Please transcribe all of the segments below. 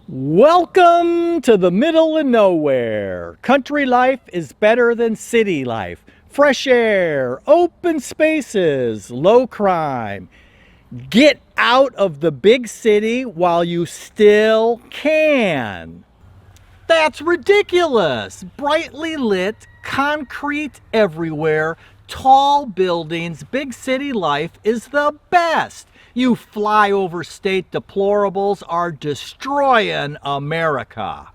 Welcome to the middle of nowhere. Country life is better than city life. Fresh air, open spaces, low crime. Get out of the big city while you still can. That's ridiculous. Brightly lit, concrete everywhere, tall buildings, big city life is the best. You flyover state deplorables are destroying America.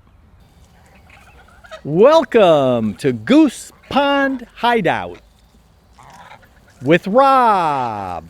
Welcome to Goose Pond Hideout with Rob.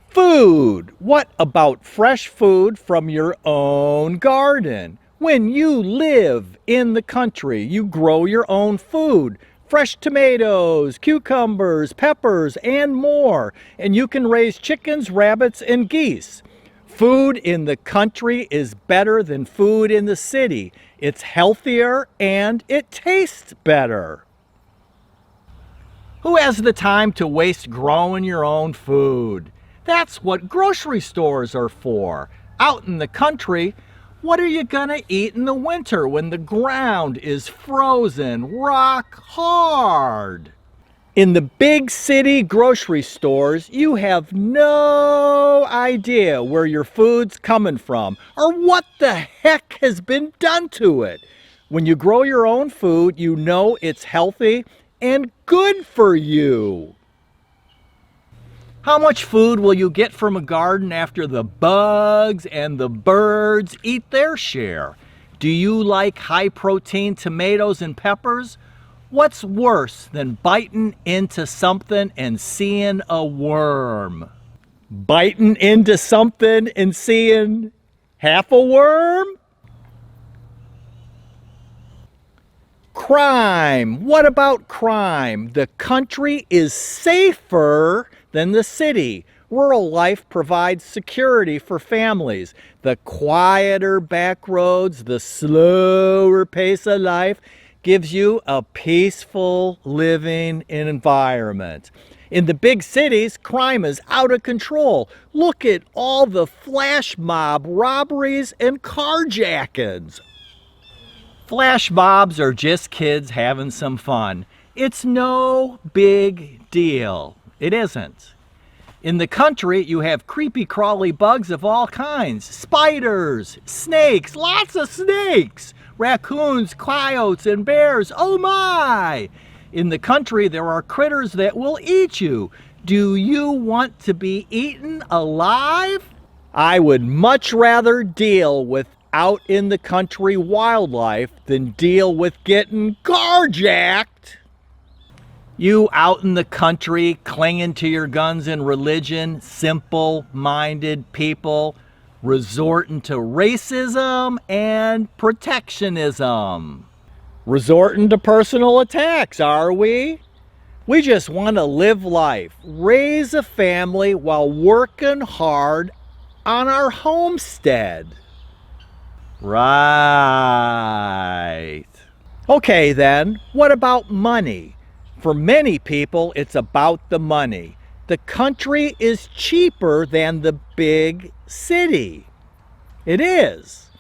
Food. What about fresh food from your own garden? When you live in the country, you grow your own food. Fresh tomatoes, cucumbers, peppers, and more. And you can raise chickens, rabbits, and geese. Food in the country is better than food in the city. It's healthier and it tastes better. Who has the time to waste growing your own food? That's what grocery stores are for. Out in the country, what are you gonna eat in the winter when the ground is frozen rock hard? In the big city grocery stores, you have no idea where your food's coming from or what the heck has been done to it. When you grow your own food, you know it's healthy and good for you. How much food will you get from a garden after the bugs and the birds eat their share? Do you like high-protein tomatoes and peppers? What's worse than biting into something and seeing a worm? Biting into something and seeing half a worm? Crime. What about crime? The country is safer than the city. Rural life provides security for families. The quieter back roads, the slower pace of life gives you a peaceful living environment. In the big cities, crime is out of control. Look at all the flash mob robberies and carjackings. Flash mobs are just kids having some fun. It's no big deal. It isn't. In the country, you have creepy crawly bugs of all kinds. Spiders, snakes, lots of snakes, raccoons, coyotes, and bears. Oh my! In the country, there are critters that will eat you. Do you want to be eaten alive? I would much rather deal with out in the country wildlife than deal with getting carjacked. You out in the country clinging to your guns and religion, simple-minded people resorting to racism and protectionism. Resorting to personal attacks, are we? We just want to live life, raise a family while working hard on our homestead. Right. Okay then, what about money? For many people, it's about the money. The country is cheaper than the big city. It is.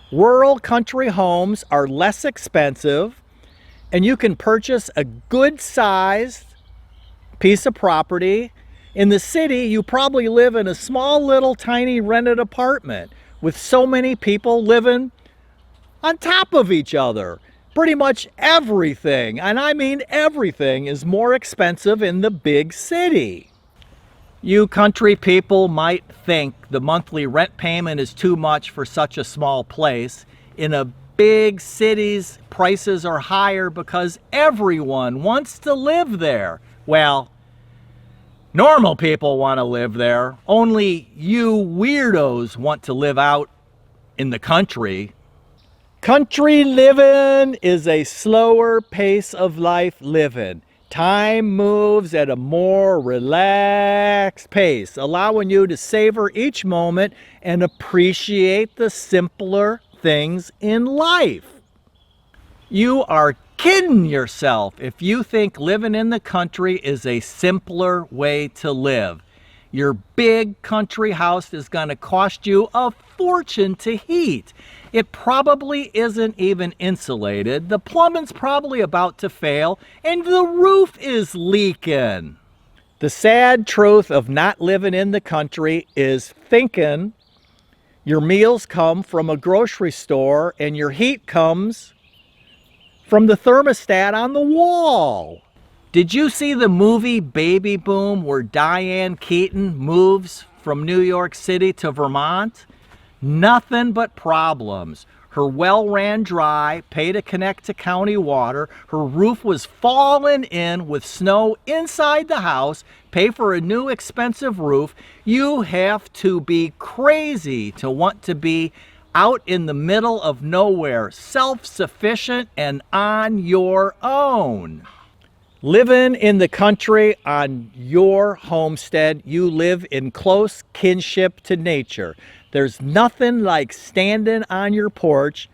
Rural country homes are less expensive, and you can purchase a good-sized piece of property. In the city, you probably live in a small little tiny rented apartment with so many people living on top of each other. Pretty much everything, and I mean everything, is more expensive in the big city. You country people might think the monthly rent payment is too much for such a small place. In a big cities, prices are higher because everyone wants to live there. Well, normal people want to live there. Only you weirdos want to live out in the country. Country living is a slower pace of life living. Time moves at a more relaxed pace, allowing you to savor each moment and appreciate the simpler things in life. You are kidding yourself if you think living in the country is a simpler way to live. Your big country house is going to cost you a fortune to heat. It probably isn't even insulated. The plumbing's probably about to fail, and the roof is leaking. The sad truth of not living in the country is thinking your meals come from a grocery store and your heat comes from the thermostat on the wall. Did you see the movie Baby Boom where Diane Keaton moves from New York City to Vermont? Nothing but problems. Her well ran dry, pay to connect to county water. Her roof was falling in with snow inside the house. Pay for a new expensive roof. You have to be crazy to want to be out in the middle of nowhere, self-sufficient and on your own. Living in the country on your homestead, you live in close kinship to nature. There's nothing like standing on your porch,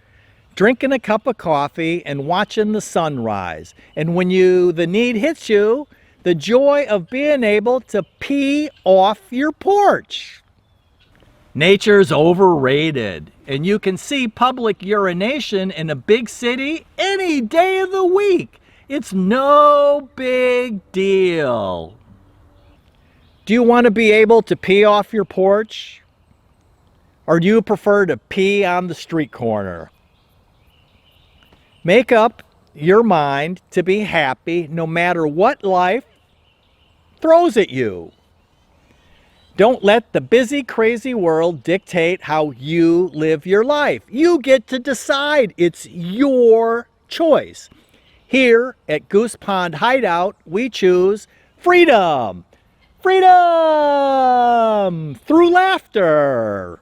drinking a cup of coffee and watching the sunrise. And when the need hits you, the joy of being able to pee off your porch. Nature's overrated, and you can see public urination in a big city any day of the week. It's no big deal. Do you want to be able to pee off your porch? Or do you prefer to pee on the street corner? Make up your mind to be happy no matter what life throws at you. Don't let the busy, crazy world dictate how you live your life. You get to decide. It's your choice. Here at Goose Pond Hideout, we choose freedom. Freedom through laughter.